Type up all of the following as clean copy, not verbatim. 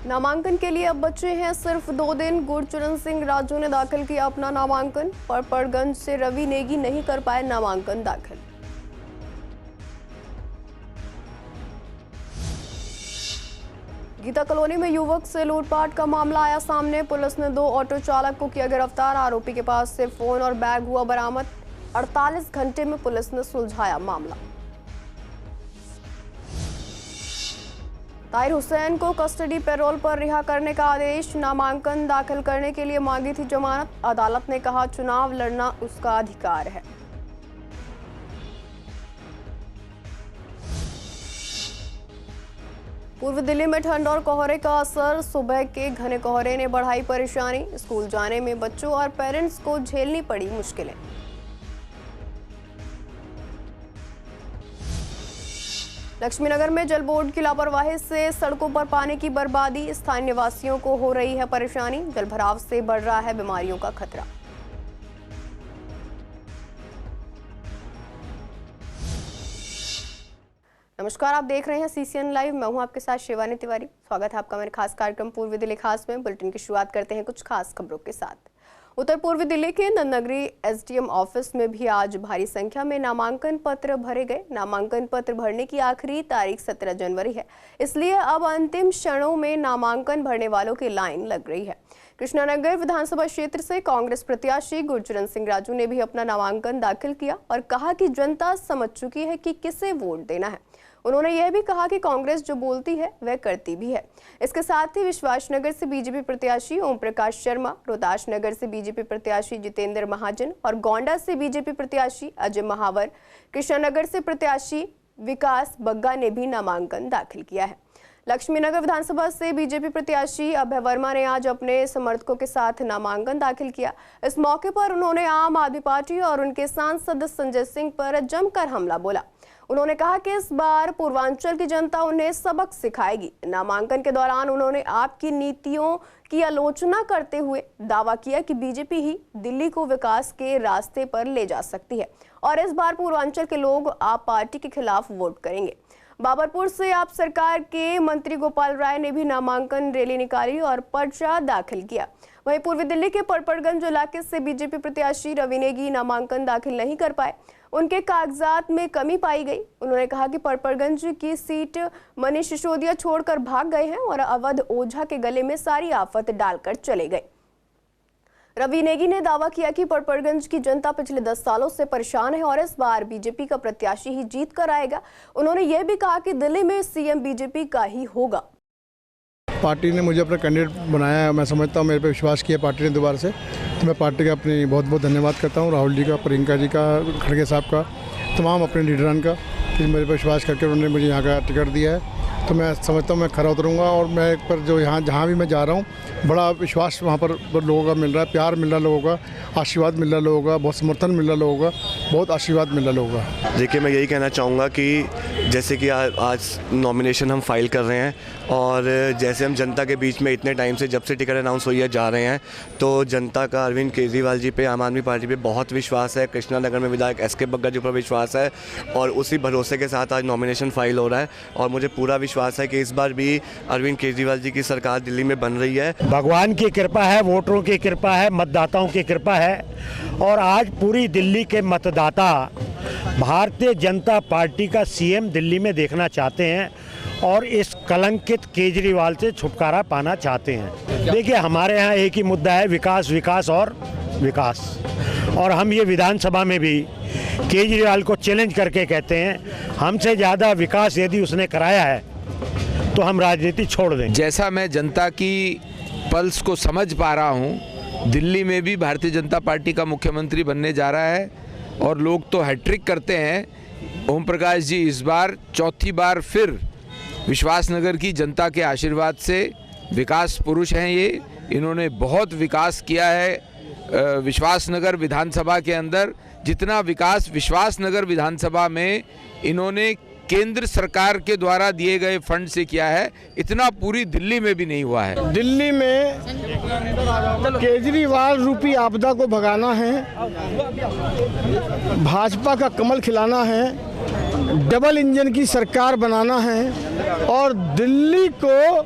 नामांकन के लिए अब बचे हैं सिर्फ 2 दिन। गुरचरण सिंह राजू ने दाखिल किया अपना नामांकन। परपड़गंज से रवि नेगी नहीं कर पाए नामांकन दाखिल। गीता कॉलोनी में युवक से लूटपाट का मामला आया सामने। पुलिस ने 2 ऑटो चालक को किया गिरफ्तार। आरोपी के पास से फोन और बैग हुआ बरामद। 48 घंटे में पुलिस ने सुलझाया मामला। ताहिर हुसैन को कस्टडी पैरोल पर रिहा करने का आदेश। नामांकन दाखिल करने के लिए मांगी थी जमानत। अदालत ने कहा चुनाव लड़ना उसका अधिकार है। पूर्व दिल्ली में ठंड और कोहरे का असर। सुबह के घने कोहरे ने बढ़ाई परेशानी। स्कूल जाने में बच्चों और पेरेंट्स को झेलनी पड़ी मुश्किलें। लक्ष्मीनगर में जल बोर्ड की लापरवाही से सड़कों पर पानी की बर्बादी। स्थानीय निवासियों को हो रही है परेशानी। जलभराव से बढ़ रहा है बीमारियों का खतरा। नमस्कार, आप देख रहे हैं CCN लाइव। मैं हूं आपके साथ शिवानी तिवारी। स्वागत है आपका मेरे खास कार्यक्रम पूर्वी दिल्ली खास में। बुलेटिन की शुरुआत करते हैं कुछ खास खबरों के साथ। उत्तर पूर्वी दिल्ली के नंदनगरी SDM ऑफिस में भी आज भारी संख्या में नामांकन पत्र भरे गए। नामांकन पत्र भरने की आखिरी तारीख 17 जनवरी है, इसलिए अब अंतिम क्षणों में नामांकन भरने वालों की लाइन लग रही है। कृष्णानगर विधानसभा क्षेत्र से कांग्रेस प्रत्याशी गुरचरण सिंह राजू ने भी अपना नामांकन दाखिल किया और कहा कि जनता समझ चुकी है कि किसे वोट देना है। उन्होंने यह भी कहा कि कांग्रेस जो बोलती है वह करती भी है। इसके साथ ही विश्वासनगर से बीजेपी प्रत्याशी ओम प्रकाश शर्मा, रोहतास नगर से बीजेपी प्रत्याशी जितेंद्र महाजन और गोंडा से बीजेपी प्रत्याशी अजय महावर, कृष्णानगर से प्रत्याशी विकास बग्गा ने भी नामांकन दाखिल किया है। लक्ष्मीनगर विधानसभा से बीजेपी प्रत्याशी अभय वर्मा ने आज अपने समर्थकों के साथ नामांकन दाखिल किया। इस मौके पर उन्होंने आम आदमी पार्टी और उनके सांसद संजय सिंह पर जमकर हमला बोला। उन्होंने कहा कि इस बार पूर्वांचल की जनता उन्हें सबक सिखाएगी। नामांकन के दौरान उन्होंने आपकी नीतियों की आलोचना करते हुए दावा किया कि बीजेपी ही दिल्ली को विकास के रास्ते पर ले जा सकती है और इस बार पूर्वांचल के लोग आप पार्टी के खिलाफ वोट करेंगे। बाबरपुर से आप सरकार के मंत्री गोपाल राय ने भी नामांकन रैली निकाली और पर्चा दाखिल किया। वहीं पूर्वी दिल्ली के परपड़गंज इलाके से बीजेपी प्रत्याशी रवि नेगी नामांकन दाखिल नहीं कर पाए। उनके कागजात में कमी पाई गई। उन्होंने कहा कि परपड़गंज की सीट मनीष सिसोदिया छोड़कर भाग गए हैं और अवध ओझा के गले में सारी आफत डालकर चले गए। रवि नेगी ने दावा किया कि परपड़गंज की जनता पिछले 10 सालों से परेशान है और इस बार बीजेपी का प्रत्याशी ही जीत कर आएगा। उन्होंने यह भी कहा कि दिल्ली में CM बीजेपी का ही होगा। पार्टी ने मुझे अपना कैंडिडेट बनाया है। मैं समझता हूँ मेरे पे विश्वास किया पार्टी ने दोबारा से, तो मैं पार्टी का अपनी बहुत बहुत धन्यवाद करता हूँ। राहुल जी का, प्रियंका जी का, खड़गे साहब का, तमाम अपने लीडरान का कि मेरे पे विश्वास करके उन्होंने मुझे यहाँ का टिकट दिया है। तो मैं समझता हूँ मैं खरा उतरूँगा और मैं पर जो यहाँ जहाँ भी मैं जा रहा हूँ बड़ा विश्वास वहाँ पर लोगों का मिल रहा है, प्यार मिल रहा है लोगों का, आशीर्वाद मिल रहा है लोगों का, बहुत समर्थन मिल रहा है लोगों का, बहुत आशीर्वाद मिल रहा है लोगों का। देखिए, मैं यही कहना चाहूँगा कि जैसे कि आज नॉमिनेशन हम फाइल कर रहे हैं और जैसे हम जनता के बीच में इतने टाइम से जब से टिकट अनाउंस हुई है जा रहे हैं, तो जनता का अरविंद केजरीवाल जी पे, आम आदमी पार्टी पे बहुत विश्वास है। कृष्णानगर में विधायक SK बग्गा जी पर विश्वास है और उसी भरोसे के साथ आज नॉमिनेशन फाइल हो रहा है और मुझे पूरा विश्वास है कि इस बार भी अरविंद केजरीवाल जी की सरकार दिल्ली में बन रही है। भगवान की कृपा है, वोटरों की कृपा है, मतदाताओं की कृपा है और आज पूरी दिल्ली के मतदाता भारतीय जनता पार्टी का CM दिल्ली में देखना चाहते हैं और इस कलंकित केजरीवाल से छुटकारा पाना चाहते हैं। देखिए, हमारे यहाँ एक ही मुद्दा है, विकास, विकास और विकास। और हम ये विधानसभा में भी केजरीवाल को चैलेंज करके कहते हैं हमसे ज़्यादा विकास यदि उसने कराया है तो हम राजनीति छोड़ दें। जैसा मैं जनता की पल्स को समझ पा रहा हूँ, दिल्ली में भी भारतीय जनता पार्टी का मुख्यमंत्री बनने जा रहा है और लोग तो हैट्रिक करते हैं। ओम प्रकाश जी इस बार चौथी बार फिर विश्वासनगर की जनता के आशीर्वाद से विकास पुरुष हैं। ये इन्होंने बहुत विकास किया है विश्वासनगर विधानसभा के अंदर। जितना विकास विश्वासनगर विधानसभा में इन्होंने केंद्र सरकार के द्वारा दिए गए फंड से किया है, इतना पूरी दिल्ली में भी नहीं हुआ है। दिल्ली में केजरीवाल रूपी आपदा को भगाना है, भाजपा का कमल खिलाना है, डबल इंजन की सरकार बनाना है और दिल्ली को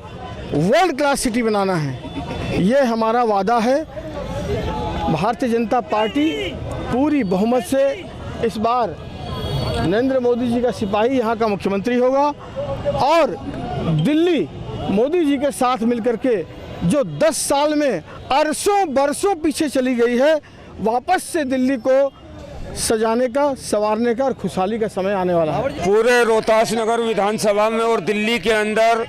वर्ल्ड क्लास सिटी बनाना है। ये हमारा वादा है। भारतीय जनता पार्टी पूरी बहुमत से इस बार नरेंद्र मोदी जी का सिपाही यहाँ का मुख्यमंत्री होगा और दिल्ली मोदी जी के साथ मिलकर के जो 10 साल में अरसों बरसों पीछे चली गई है, वापस से दिल्ली को सजाने का, संवारने का और खुशहाली का समय आने वाला है। पूरे रोहतास नगर विधानसभा में और दिल्ली के अंदर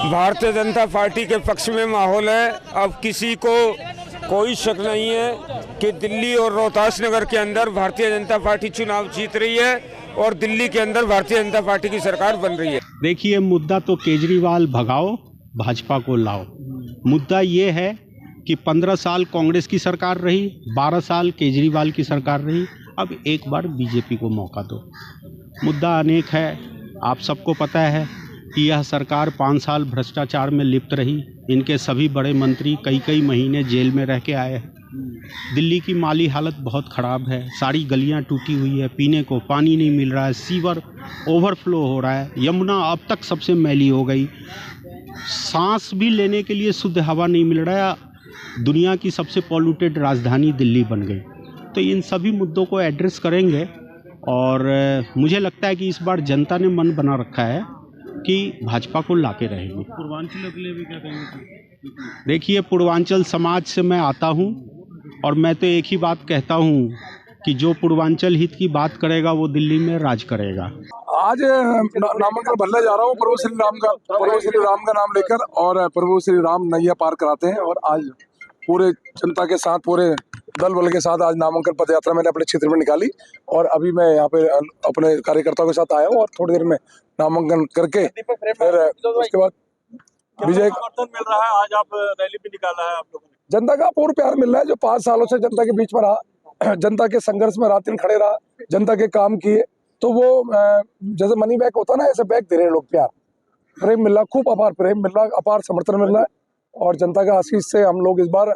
भारतीय जनता पार्टी के पक्ष में माहौल है। अब किसी को कोई शक नहीं है कि दिल्ली और रोहतास नगर के अंदर भारतीय जनता पार्टी चुनाव जीत रही है और दिल्ली के अंदर भारतीय जनता पार्टी की सरकार बन रही है। देखिए, मुद्दा तो केजरीवाल भगाओ, भाजपा को लाओ। मुद्दा ये है कि 15 साल कांग्रेस की सरकार रही, 12 साल केजरीवाल की सरकार रही, अब एक बार बीजेपी को मौका दो। मुद्दा अनेक है। आप सबको पता है कि यह सरकार 5 साल भ्रष्टाचार में लिप्त रही। इनके सभी बड़े मंत्री कई महीने जेल में रह के आए हैं। दिल्ली की माली हालत बहुत ख़राब है। सारी गलियां टूटी हुई है, पीने को पानी नहीं मिल रहा है, सीवर ओवरफ्लो हो रहा है, यमुना अब तक सबसे मैली हो गई, सांस भी लेने के लिए शुद्ध हवा नहीं मिल रहा है। दुनिया की सबसे पॉल्यूटेड राजधानी दिल्ली बन गई। तो इन सभी मुद्दों को एड्रेस करेंगे और मुझे लगता है कि इस बार जनता ने मन बना रखा है कि भाजपा को लाके रहेंगे। पूर्वांचल के लिए भी क्या कहेंगे? देखिए, पूर्वांचल समाज से मैं आता हूं और मैं तो एक ही बात कहता हूं कि जो पूर्वांचल हित की बात करेगा वो दिल्ली में राज करेगा। आज नामांकन भरने जा रहा हूँ प्रभु श्री राम का नाम लेकर, और प्रभु श्री राम नैया पार कराते हैं। और आज पूरे जनता के साथ, पूरे दल बल के साथ आज नामांकन पद यात्रा मैंने अपने क्षेत्र में निकाली और अभी मैं यहाँ पे अपने कार्यकर्ताओं के साथ आया हूँ और थोड़ी देर में नामांकन करके फिर उसके बाद विजय मिल रहा है। आज आप रैली भी निकाला है, आप लोगों ने जनता का पूर्ण प्यार मिल रहा है। जो 5 सालों से जनता के बीच में रहा, जनता के संघर्ष में रात दिन खड़े रहा, जनता के काम किए, तो वो जैसे मनी बैग होता ना, ऐसे बैग दे रहे हैं लोग। प्रेम मिल रहा, खूब अपार प्रेम मिल रहा, अपार समर्थन मिल रहा है और जनता का आशीष से हम लोग इस बार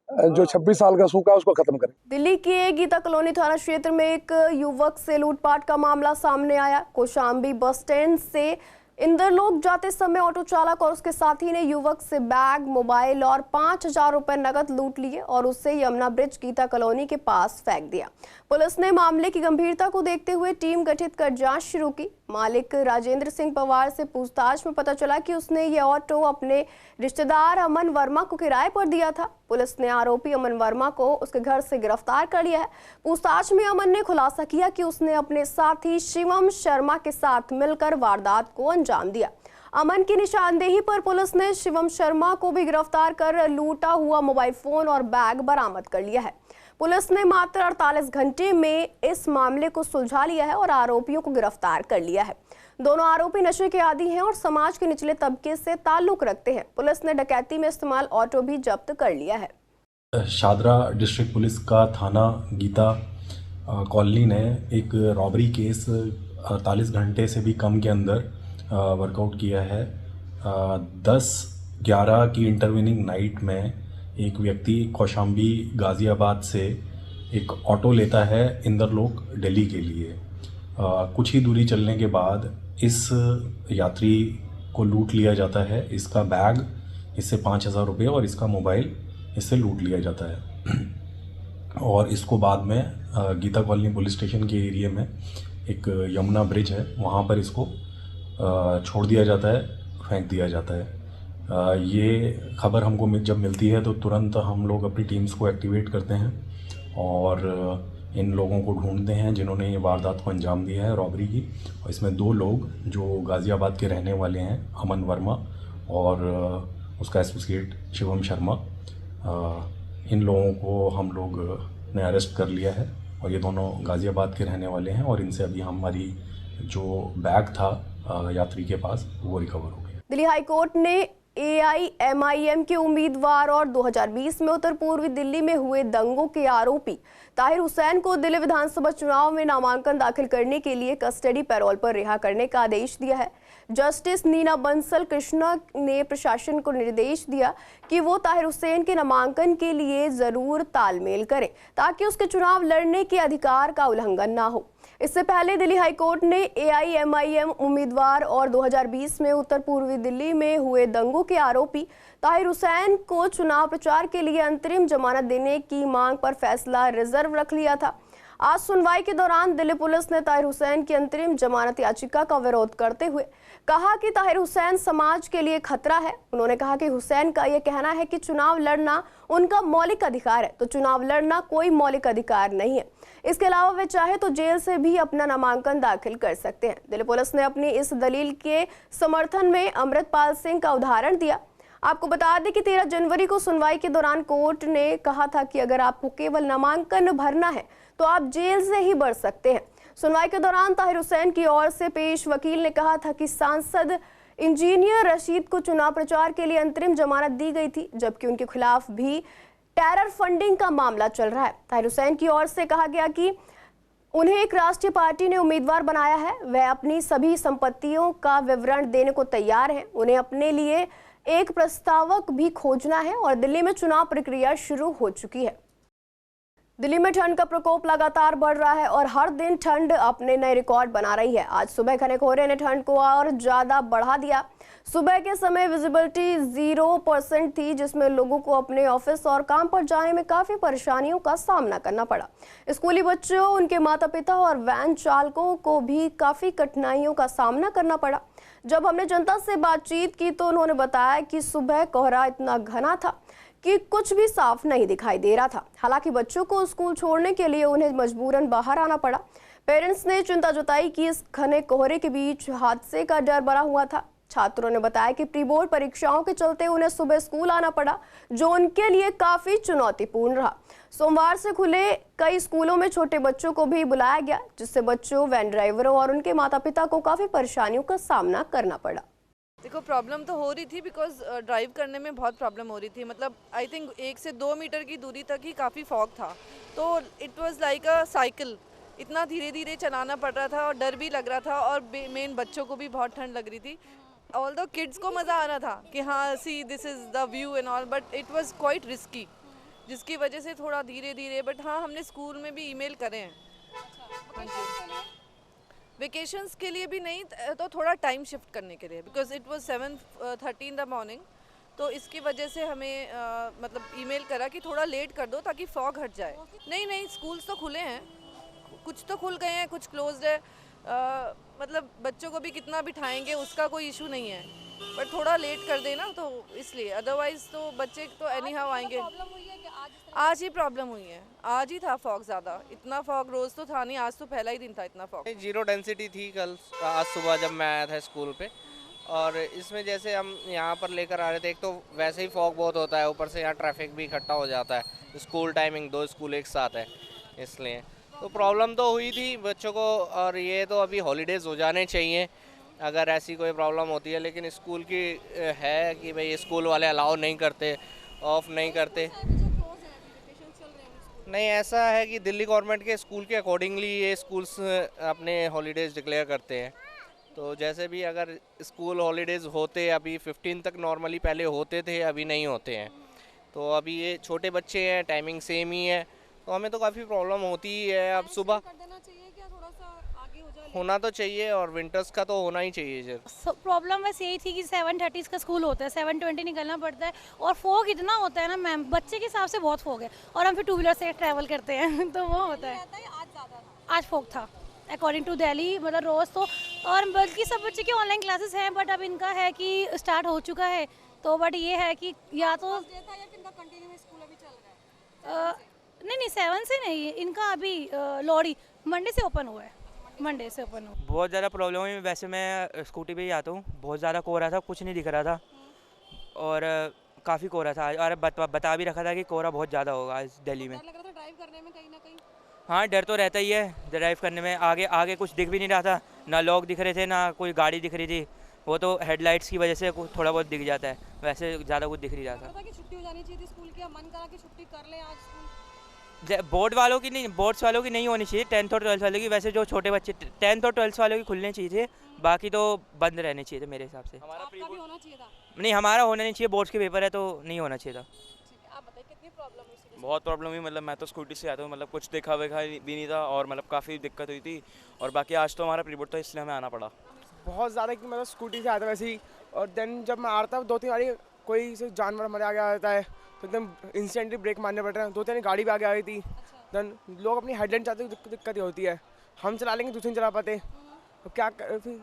जो 26 साल का सूखा उसको खत्म करें। दिल्ली के गीता कॉलोनी थाना क्षेत्र में एक युवक से लूटपाट का मामला सामने आया। कौशाम्बी बस स्टैंड से इंदरलोक जाते समय ऑटो चालक और उसके साथी ने युवक से बैग, मोबाइल और 5,000 रुपए नकद लूट लिए और उसे यमुना ब्रिज गीता कॉलोनी के पास फेंक दिया। पुलिस ने मामले की गंभीरता को देखते हुए टीम गठित कर जांच शुरू की। मालिक राजेंद्र सिंह पवार से पूछताछ में पता चला कि उसने ये ऑटो अपने रिश्तेदार अमन वर्मा को किराए पर दिया था। पुलिस ने आरोपी अमन वर्मा को उसके घर से गिरफ्तार कर लिया है। पूछताछ में अमन ने खुलासा किया कि उसने अपने साथी शिवम शर्मा के साथ मिलकर वारदात को अंजाम दिया। अमन की निशानदेही पर पुलिस ने शिवम शर्मा को भी गिरफ्तार कर लूटा हुआ मोबाइल फोन और बैग बरामद कर लिया है। पुलिस ने मात्र 48 घंटे में इस मामले को सुलझा लिया है और आरोपियों को गिरफ्तार कर लिया है। दोनों आरोपी नशे के आदी हैं और समाज के निचले तबके से ताल्लुक रखते हैं। पुलिस ने डकैती में इस्तेमाल ऑटो भी जब्त कर लिया है। शादरा डिस्ट्रिक्ट पुलिस का थाना गीता कॉलोनी ने एक रॉबरी केस 48 घंटे से भी कम के अंदर वर्कआउट किया है। 10/11 की इंटरवेनिंग नाइट में एक व्यक्ति कौशाम्बी गाज़ियाबाद से एक ऑटो लेता है इंदरलोक दिल्ली के लिए। कुछ ही दूरी चलने के बाद इस यात्री को लूट लिया जाता है। इसका बैग, इससे 5,000 रुपये और इसका मोबाइल इससे लूट लिया जाता है। और इसको बाद में गीता कॉलोनी पुलिस स्टेशन के एरिया में एक यमुना ब्रिज है, वहाँ पर इसको छोड़ दिया जाता है, फेंक दिया जाता है। ये खबर हमको जब मिलती है तो तुरंत हम लोग अपनी टीम्स को एक्टिवेट करते हैं और इन लोगों को ढूंढते हैं जिन्होंने ये वारदात को अंजाम दिया है रॉबरी की। और इसमें 2 लोग जो गाज़ियाबाद के रहने वाले हैं, अमन वर्मा और उसका एसोसिएट शिवम शर्मा, इन लोगों को हम लोग ने अरेस्ट कर लिया है और ये दोनों गाज़ियाबाद के रहने वाले हैं और इनसे अभी हमारी जो बैग था यात्री के पास वो रिकवर हो गया। दिल्ली हाईकोर्ट ने AIMIM के उम्मीदवार और 2020 में उत्तर पूर्वी दिल्ली में हुए दंगों के आरोपी ताहिर हुसैन को दिल्ली विधानसभा चुनाव में नामांकन दाखिल करने के लिए कस्टडी पैरोल पर रिहा करने का आदेश दिया है। जस्टिस नीना बंसल कृष्णा ने प्रशासन को निर्देश दिया कि वो ताहिर हुसैन के नामांकन के लिए जरूर तालमेल करें ताकि उसके चुनाव लड़ने के अधिकार का उल्लंघन ना हो। इससे पहले दिल्ली हाईकोर्ट ने AIMIM उम्मीदवार और 2020 में उत्तर पूर्वी दिल्ली में हुए दंगों के आरोपी ताहिर हुसैन को चुनाव प्रचार के लिए अंतरिम जमानत देने की मांग पर फैसला रिजर्व रख लिया था। आज सुनवाई के दौरान दिल्ली पुलिस ने ताहिर हुसैन की अंतरिम जमानत याचिका का विरोध करते हुए कहा कि ताहिर हुसैन समाज के लिए खतरा है। उन्होंने कहा कि हुसैन का यह कहना है कि चुनाव लड़ना उनका मौलिक अधिकार है, तो चुनाव लड़ना कोई मौलिक अधिकार नहीं है। इसके अलावा वे चाहे तो जेल से भी अपना नामांकन दाखिल कर सकते हैं। दिल्ली पुलिस ने अपनी इस दलील के समर्थन में अमृतपाल सिंह का उदाहरण दिया। आपको बता दें कि 13 जनवरी को सुनवाई के दौरान कोर्ट ने कहा था कि अगर आपको केवल नामांकन भरना है तो आप जेल से ही बढ़ सकते हैं। सुनवाई के दौरान ताहिर हुसैन की ओर से पेश वकील ने कहा था कि सांसद इंजीनियर रशीद को चुनाव प्रचार के लिए अंतरिम जमानत दी गई थी, जबकि उनके खिलाफ भी टेरर फंडिंग का मामला चल रहा है। ताहिर हुसैन की ओर से कहा गया कि उन्हें एक राष्ट्रीय पार्टी ने उम्मीदवार बनाया है, वह अपनी सभी संपत्तियों का विवरण देने को तैयार हैं। उन्हें अपने लिए एक प्रस्तावक भी खोजना है और दिल्ली में चुनाव प्रक्रिया शुरू हो चुकी है। दिल्ली में ठंड का प्रकोप लगातार बढ़ रहा है और हर दिन ठंड अपने नए रिकॉर्ड बना रही है। आज सुबह घने कोहरे ने ठंड को और ज्यादा बढ़ा दिया। सुबह के समय विजिबिलिटी 0% थी, जिसमें लोगों को अपने ऑफिस और काम पर जाने में काफी परेशानियों का सामना करना पड़ा। स्कूली बच्चों, उनके माता पिता और वैन चालकों को भी काफी कठिनाइयों का सामना करना पड़ा। जब हमने जनता से बातचीत की तो उन्होंने बताया कि सुबह कोहरा इतना घना था कि कुछ भी साफ नहीं दिखाई दे रहा था। हालांकि बच्चों को स्कूल छोड़ने के लिए उन्हें मजबूरन बाहर आना पड़ा। पेरेंट्स ने चिंता जताई कि इस घने कोहरे के बीच हादसे का डर बना हुआ था। छात्रों ने बताया कि प्री बोर्ड परीक्षाओं के चलते उन्हें सुबह स्कूल आना पड़ा, जो उनके लिए काफी चुनौतीपूर्ण रहा। सोमवार से खुले कई स्कूलों में छोटे बच्चों को भी बुलाया गया, जिससे बच्चों, वैन ड्राइवरों और उनके माता पिता को काफी परेशानियों का सामना करना पड़ा। देखो, प्रॉब्लम तो हो रही थी बिकॉज ड्राइव करने में बहुत प्रॉब्लम हो रही थी। मतलब आई थिंक 1 से 2 मीटर की दूरी तक ही काफ़ी फॉग था, तो it was like a cycle. इतना धीरे धीरे चलाना पड़ रहा था और डर भी लग रहा था, और मेन बच्चों को भी बहुत ठंड लग रही थी। ऑल द किड्स को मज़ा आ रहा था कि हाँ, see this is the view and all, but it was quite risky, जिसकी वजह से थोड़ा धीरे धीरे। बट हाँ, हमने स्कूल में भी ईमेल करे हैं। वेकेशंस के लिए भी नहीं, तो थोड़ा टाइम शिफ्ट करने के लिए, because it was 7:30 in the morning, तो इसकी वजह से हमें मतलब ईमेल करा कि थोड़ा लेट कर दो ताकि फॉग हट जाए। नहीं, स्कूल्स तो खुले हैं, कुछ तो खुल गए हैं, कुछ क्लोज्ड है। मतलब बच्चों को भी कितना बिठाएंगे उसका कोई इशू नहीं है, बट थोड़ा लेट कर देना, तो इसलिए। अदरवाइज तो बच्चे तो एनी हाउ आएंगे। आज ही प्रॉब्लम हुई है, आज ही था फॉग ज़्यादा। इतना फॉग रोज़ तो था नहीं, आज तो पहला ही दिन था इतना फॉग। 0 डेंसिटी थी कल आज सुबह जब मैं आया था स्कूल पे, और इसमें जैसे हम यहाँ पर लेकर आ रहे थे, एक तो वैसे ही फॉग बहुत होता है, ऊपर से यहाँ ट्रैफिक भी इकट्ठा हो जाता है। स्कूल टाइमिंग 2 स्कूल एक साथ है, इसलिए तो प्रॉब्लम तो हुई थी बच्चों को। और ये तो अभी हॉलीडेज़ हो जाने चाहिए अगर ऐसी कोई प्रॉब्लम होती है, लेकिन स्कूल की है कि भाई स्कूल वाले अलाउ नहीं करते, ऑफ नहीं करते। नहीं, ऐसा है कि दिल्ली गवर्नमेंट के स्कूल के अकॉर्डिंगली ये स्कूल्स अपने हॉलीडेज़ डिक्लेयर करते हैं। तो जैसे भी अगर स्कूल हॉलीडेज़ होते, अभी 15 तक नॉर्मली पहले होते थे, अभी नहीं होते हैं। तो अभी ये छोटे बच्चे हैं, टाइमिंग सेम ही है, तो हमें तो काफ़ी प्रॉब्लम होती ही है। अब सुबह होना तो चाहिए, और विंटर्स का तो होना ही चाहिए। प्रॉब्लम बस यही थी कि 7:30 का स्कूल होता है, 7:20 निकलना पड़ता है, और फोग इतना होता है ना मैम, बच्चे के हिसाब से बहुत फोग है, और हम फिर 2 व्हीलर से ट्रैवल करते हैं तो वो होता है। आज फोग था अकॉर्डिंग टू दिल्ली, मतलब रोज़ तो, और बल्कि सब बच्चे की ऑनलाइन क्लासेस हैं, बट अब इनका है कि स्टार्ट हो चुका है, तो बट ये है कि या तो नहीं 7 से नहीं, इनका अभी लॉरी मंडे से ओपन हुआ है, मंडे से ओपन हुआ। बहुत ज़्यादा प्रॉब्लम हुई। वैसे मैं स्कूटी पे ही आता हूँ, बहुत ज़्यादा कोहरा था, कुछ नहीं दिख रहा था, और काफ़ी कोहरा था। और बता भी रखा था कि कोहरा बहुत ज़्यादा होगा आज दिल्ली में। लग रहा था ड्राइव करने में कहीं ना कहीं। हाँ, डर तो रहता ही है ड्राइव करने में। आगे कुछ दिख भी नहीं रहा था, ना लोग दिख रहे थे, ना कोई गाड़ी दिख रही थी। वो तो हेडलाइट्स की वजह से थोड़ा बहुत दिख जाता है, वैसे ज़्यादा कुछ दिख नहीं रहा था। छुट्टी हो जानी चाहिए थी स्कूल की, मन करा कि छुट्टी कर लें आज स्कूल। बोर्ड्स वालों की नहीं होनी चाहिए, 10th और 12th वालों की। वैसे जो छोटे बच्चे 10th और 12th वालों की खुलने चाहिए थे, बाकी तो बंद रहने चाहिए थे मेरे हिसाब से। हमारा भी होना चाहिए था। नहीं, हमारा होना नहीं चाहिए, बोर्ड्स के पेपर है तो नहीं होना चाहिए था। आप बताइए कितनी बहुत प्रॉब्लम हुई, मतलब मैं तो स्कूटी से आता हूँ, मतलब कुछ देखा वेखा भी नहीं था और मतलब काफ़ी दिक्कत हुई थी। और बाकी आज तो हमारा प्री बोर्ड था, इसलिए हमें आना पड़ा। बहुत ज़्यादा कि मतलब स्कूटी से आता वैसे ही, और देन जब मैं आ रहा था 2-3 बारी कोई से जानवर हमारे आगे आ जाता है तो एकदम इंस्टेंटली ब्रेक मारने पड़ रहे हैं। 2-3 गाड़ी भी आगे आ गई थी। देन लोग अपनी हेडलाइट चाहते हैं, दिक्कत होती है। हम चला लेंगे, दूसरे नहीं चला पाते, तो क्या फिर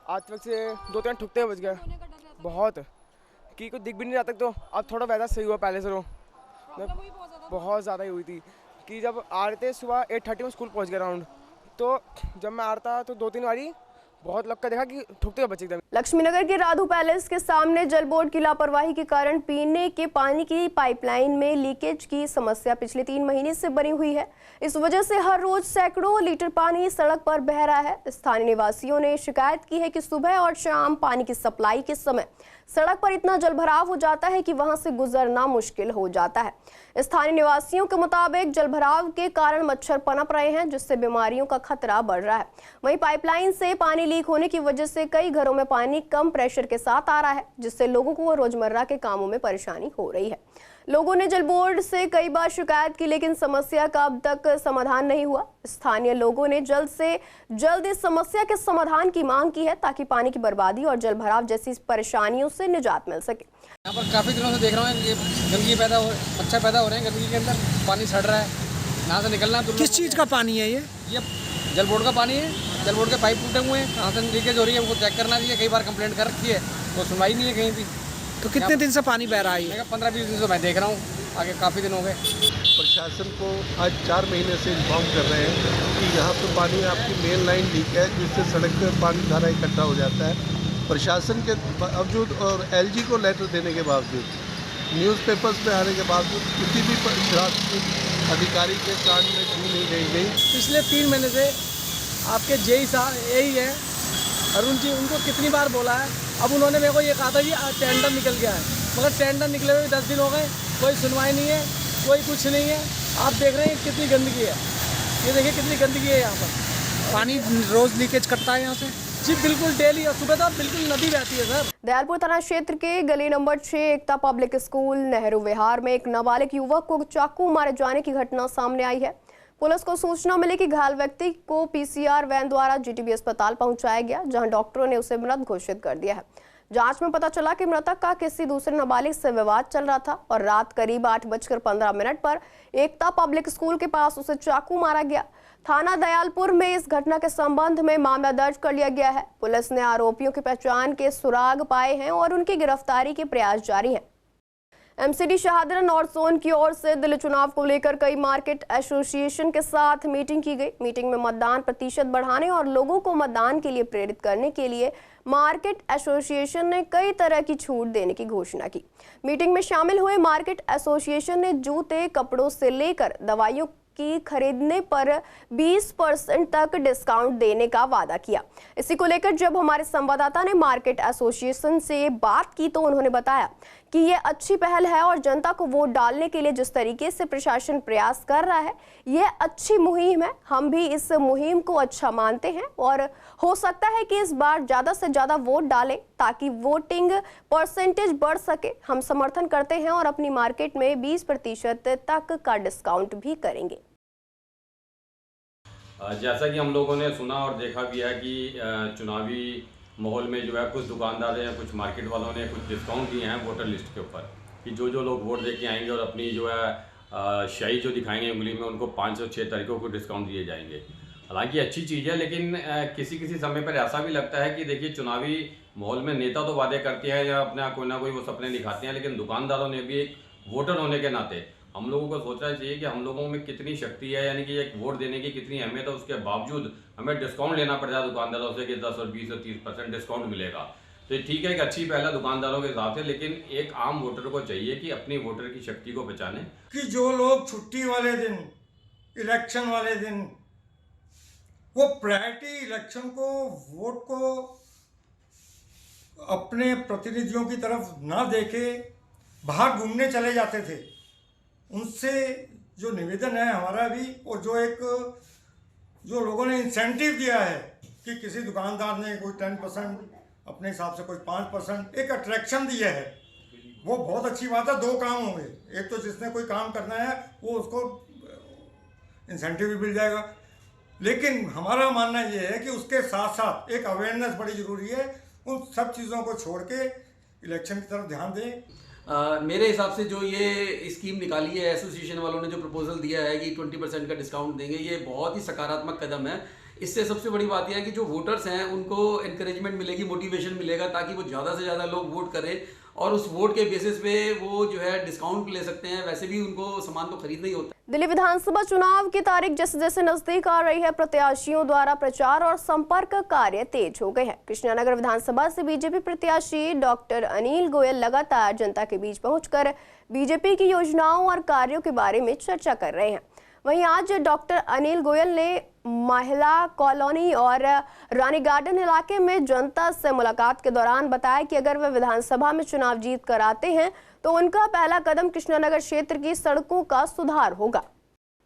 आज तक से 2-3 ठुकते हुए बच गए बहुत, कि कुछ दिख भी नहीं रहा तक। तो अब थोड़ा वैसा सही हुआ पहले से। बहुत ज़्यादा ही हुई थी कि जब आ रहे थे सुबह 8:30 में स्कूल पहुंच गया अराउंड, तो जब मैं आ रहा था तो 2-3 बारी बहुत लग कर देखा कि ठुकते हुए बचे एकदम। लक्ष्मीनगर के राधू पैलेस के सामने जल बोर्ड की लापरवाही के कारण पीने के पानी की पाइपलाइन में लीकेज की समस्या पिछले 3 महीने से बनी हुई है। इस वजह से हर रोज सैकड़ों लीटर पानी सड़क पर बह रहा है। स्थानीय निवासियों ने शिकायत की है कि सुबह और शाम पानी की सप्लाई के समय सड़क पर इतना जलभराव हो जाता है कि वहां से गुजरना मुश्किल हो जाता है। स्थानीय निवासियों के मुताबिक जलभराव के कारण मच्छर पनप रहे हैं, जिससे बीमारियों का खतरा बढ़ रहा है। वहीं पाइपलाइन से पानी लीक होने की वजह से कई घरों में पानी कम प्रेशर के साथ आ रहा है, जिससे लोगों को रोजमर्रा के कामों में परेशानी हो रही है। लोगों ने जल बोर्ड से कई बार शिकायत की, लेकिन समस्या का अब तक समाधान नहीं हुआ। स्थानीय लोगों ने जल्द से जल्द इस समस्या के समाधान की मांग की है, ताकि पानी की बर्बादी और जलभराव जैसी परेशानियों से निजात मिल सके। यहाँ पर काफ़ी दिनों से देख रहा हूँ ये गंदगी मच्छर पैदा हो रहे हैं, गंदगी के अंदर पानी सड़ रहा है, यहाँ से निकलना। किस चीज़ का पानी है ये जल बोर्ड का पानी है। जल बोर्ड के पाइप टूटे हुए हैं, कहाँ से लीकेज हो रही है, उनको चेक करना चाहिए। कई बार कंप्लेंट कर रखी है, तो सुनवाई नहीं है कहीं भी। तो कितने दिन से पानी बह रहा है? 15-20 दिन से मैं देख रहा हूँ, आगे काफ़ी दिन हो गए। प्रशासन को आज 4 महीने से इन्फॉर्म कर रहे हैं कि यहाँ पर पानी आपकी मेन लाइन लीक है, जिससे सड़क पर पानी सारा इकट्ठा हो जाता है। प्रशासन के बावजूद और एलजी को लेटर देने के बावजूद, न्यूज़पेपर्स में आने के बावजूद किसी भी प्रशासनिक अधिकारी के कान में छू नहीं रही गई। पिछले 3 महीने से आपके जेई साहब यही है अरुण जी, उनको कितनी बार बोला है। अब उन्होंने मेरे को ये कहा था कि टेंडर निकल गया है, मगर टेंडर निकले हुए 10 दिन हो गए, कोई सुनवाई नहीं है, कोई कुछ नहीं है। आप देख रहे हैं कितनी गंदगी है, ये देखिए कितनी गंदगी है। यहाँ पर पानी रोज लीकेज करता है यहाँ से जी, बिल्कुल डेली, और सुबह तो बिल्कुल नदी बहती है सर। दयालपुर थाना क्षेत्र के गली नंबर 6 एकता पब्लिक स्कूल नेहरू विहार में एक नाबालिग युवक को चाकू मारे जाने की घटना सामने आई है। पुलिस को सूचना मिली कि घायल व्यक्ति को पीसीआर वैन द्वारा जीटीबी अस्पताल पहुंचाया गया, जहां डॉक्टरों ने उसे मृत घोषित कर दिया है। जांच में पता चला कि मृतक का किसी दूसरे नाबालिग से विवाद चल रहा था और रात करीब 8:15 पर एकता पब्लिक स्कूल के पास उसे चाकू मारा गया। थाना दयालपुर में इस घटना के संबंध में मामला दर्ज कर लिया गया है। पुलिस ने आरोपियों की पहचान के सुराग पाए हैं और उनकी गिरफ्तारी के प्रयास जारी हैं। एमसीडी शाहदरा नॉर्थ जोन की ओर से दिल्ली चुनाव को लेकर कई मार्केट एसोसिएशन के साथ मीटिंग की गई। मीटिंग में मतदान प्रतिशत बढ़ाने और लोगों को मतदान के लिए प्रेरित करने के लिए मार्केट एसोसिएशन ने कई तरह की छूट देने की घोषणा की। मीटिंग में शामिल हुए मार्केट एसोसिएशन ने जूते, कपड़ों से लेकर दवाइयों की खरीदने पर 20% तक डिस्काउंट देने का वादा किया। इसी को लेकर जब हमारे संवाददाता ने मार्केट एसोसिएशन से बात की तो उन्होंने बताया कि ये अच्छी पहल है और जनता को वोट डालने के लिए जिस तरीके से प्रशासन प्रयास कर रहा है, ये अच्छी मुहिम है। हम भी इस मुहिम को अच्छा मानते हैं और हो सकता है कि इस बार ज़्यादा से ज़्यादा वोट डालें ताकि वोटिंग परसेंटेज बढ़ सके। हम समर्थन करते हैं और अपनी मार्केट में 20% तक का डिस्काउंट भी करेंगे। जैसा कि हम लोगों ने सुना और देखा भी है कि चुनावी माहौल में जो है कुछ दुकानदार या कुछ मार्केट वालों ने कुछ डिस्काउंट दिए हैं वोटर लिस्ट के ऊपर कि जो लोग वोट दे के आएंगे और अपनी जो है शाही जो दिखाएंगे उंगली में, उनको 5 और 6 तारीखों को डिस्काउंट दिए जाएंगे। हालांकि अच्छी चीज़ है, लेकिन किसी समय पर ऐसा भी लगता है कि देखिए चुनावी माहौल में नेता तो वादे करते हैं या अपना कोई ना कोई वो सपने दिखाते हैं, लेकिन दुकानदारों ने भी एक वोटर होने के नाते हम लोगों को सोचना चाहिए कि हम लोगों में कितनी शक्ति है, यानी कि एक वोट देने की कितनी अहमियत है। उसके बावजूद हमें डिस्काउंट लेना पड़ जाए दुकानदारों से कि 10 और 20 और 30% डिस्काउंट मिलेगा। तो ठीक है कि अच्छी पहल है दुकानदारों के हिसाब से, लेकिन एक आम वोटर को चाहिए कि अपनी वोटर की शक्ति को पहचाने। कि जो लोग छुट्टी वाले दिन, इलेक्शन वाले दिन, वो प्रायोरिटी इलेक्शन को, वोट को अपने प्रतिनिधियों की तरफ ना देके बाहर घूमने चले जाते थे, उनसे जो निवेदन है हमारा भी, और जो लोगों ने इंसेंटिव दिया है कि किसी दुकानदार ने कोई 10%, अपने हिसाब से कोई 5%, एक अट्रैक्शन दिया है, वो बहुत अच्छी बात है। 2 काम होंगे, एक तो जिसने कोई काम करना है वो उसको इंसेंटिव भी मिल जाएगा, लेकिन हमारा मानना ये है कि उसके साथ साथ एक अवेयरनेस बड़ी ज़रूरी है। उन सब चीज़ों को छोड़ के इलेक्शन की तरफ ध्यान दें। मेरे हिसाब से जो ये स्कीम निकाली है एसोसिएशन वालों ने, जो प्रपोजल दिया है कि 20% का डिस्काउंट देंगे, ये बहुत ही सकारात्मक कदम है। इससे सबसे बड़ी बात यह है कि जो वोटर्स हैं उनको एनकरेजमेंट मिलेगी, मोटिवेशन मिलेगा, ताकि वो ज़्यादा से ज़्यादा लोग वोट करें और उस वोट के बेसिस पे वो जो है डिस्काउंट ले सकते हैं। वैसे भी उनको सामान तो खरीदना ही होता है। दिल्ली विधानसभा चुनाव की तारीख जैसे जैसे नजदीक आ रही है, प्रत्याशियों द्वारा प्रचार और संपर्क कार्य तेज हो गए हैं। कृष्णनगर विधानसभा से बीजेपी प्रत्याशी डॉक्टर अनिल गोयल लगातार जनता के बीच पहुंचकर बीजेपी की योजनाओं और कार्यों के बारे में चर्चा कर रहे हैं। वहीं आज डॉक्टर अनिल गोयल ने महिला कॉलोनी और रानी गार्डन इलाके में जनता से मुलाकात के दौरान बताया कि अगर वे विधानसभा में चुनाव जीत कर आते हैं तो उनका पहला कदम कृष्णनगर क्षेत्र की सड़कों का सुधार होगा।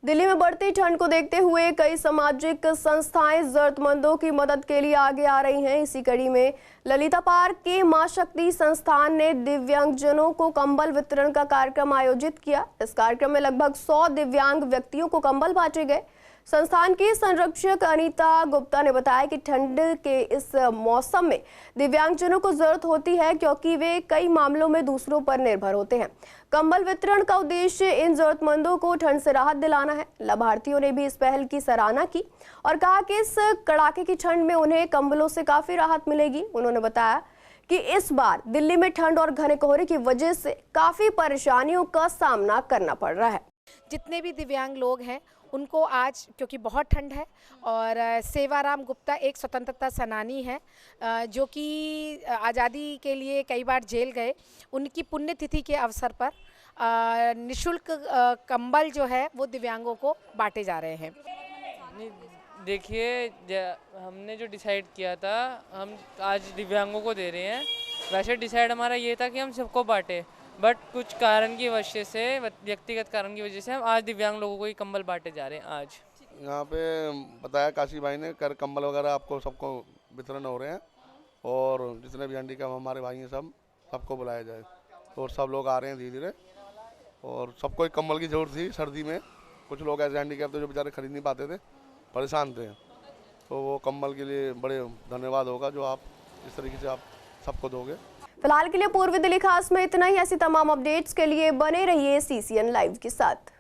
दिल्ली में बढ़ती ठंड को देखते हुए कई सामाजिक संस्थाएं जरूरतमंदों की मदद के लिए आगे आ रही हैं। इसी कड़ी में ललिता पार्क के मां शक्ति संस्थान ने दिव्यांगजनों को कंबल वितरण का कार्यक्रम आयोजित किया। इस कार्यक्रम में लगभग 100 दिव्यांग व्यक्तियों को कंबल बांटे गए। संस्थान की संरक्षक अनीता गुप्ता ने बताया कि ठंड के इस मौसम में दिव्यांगजनों को जरूरत होती है, क्योंकि वे कई मामलों में दूसरों पर निर्भर होते हैं। कंबल वितरण का उद्देश्य इन जरूरतमंदों को ठंड से राहत दिलाना है। लाभार्थियों ने भी इस पहल की सराहना की और कहा कि इस कड़ाके की ठंड में उन्हें कंबलों से काफी राहत मिलेगी। उन्होंने बताया कि इस बार दिल्ली में ठंड और घने कोहरे की वजह से काफी परेशानियों का सामना करना पड़ रहा है। जितने भी दिव्यांग लोग हैं उनको आज, क्योंकि बहुत ठंड है, और सेवाराम गुप्ता एक स्वतंत्रता सेनानी है जो कि आज़ादी के लिए कई बार जेल गए, उनकी पुण्यतिथि के अवसर पर निःशुल्क कंबल जो है वो दिव्यांगों को बांटे जा रहे हैं। देखिए, हमने जो डिसाइड किया था हम आज दिव्यांगों को दे रहे हैं। वैसे डिसाइड हमारा ये था कि हम सबको बांटे, बट कुछ कारण की वजह से, व्यक्तिगत कारण की वजह से हम आज दिव्यांग लोगों को ही कंबल बांटे जा रहे हैं। आज यहाँ पे बताया काशी भाई ने, कर कंबल वगैरह आपको सबको वितरण हो रहे हैं, और जितने भी हैंडीकैप हमारे भाई हैं सबको बुलाया जाए, और सब लोग आ रहे हैं धीरे धीरे, और सबको एक कंबल की जरूरत थी सर्दी में। कुछ लोग ऐसे हैंडीकैप थे जो बेचारे खरीद नहीं पाते थे, परेशान थे, तो वो कंबल के लिए बड़े धन्यवाद होगा जो आप इस तरीके से आप सबको दोगे। फिलहाल के लिए पूर्वी दिल्ली खास में इतना ही। ऐसी तमाम अपडेट्स के लिए बने रहिए CCN लाइव के साथ।